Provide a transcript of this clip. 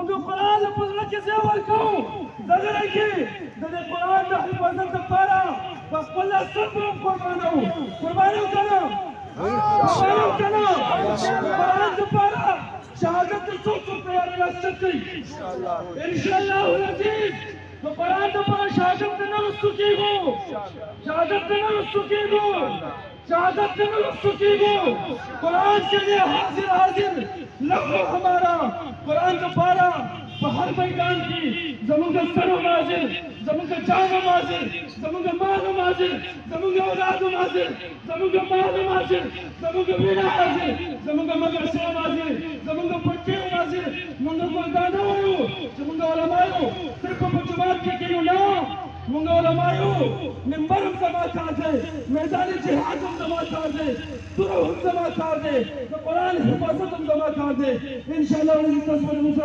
موږ قرآن په زړه کې ځای ورکوو دغه رنګې د دې قرآن د حفاظت لپاره په خپل لاس سر به هم قربانوو که نه قرآن دپاره شهادت د څوک تیاری راستل کوي انشاءالله العزیز د قرآن دپاره شهادت ته نه رسو کېږو شهادت ته نه رسو کېږو قرآن چې دی حاضر لهو ہمارا قرآن دپاره په هر میدان کې زموږ سر هم حاضر زموږ جان هم حاضر زموږ مال هم حاضر زموږ اولاد هم حاضر زموږ مال هم حاضر زموږ وینه حاضر زموږ مدرسې هم حاضر زموږ بچې هم حاضر موږ ګلدانه وایو چې موږ علما یو صرف په جومات کې کېنو نه موږ علما یو منبر هم زما کار دی میدان جهاد هم زما کار دی توره هم زما کار دی د قرآن حفاظت هم زما کار دی انشاءالله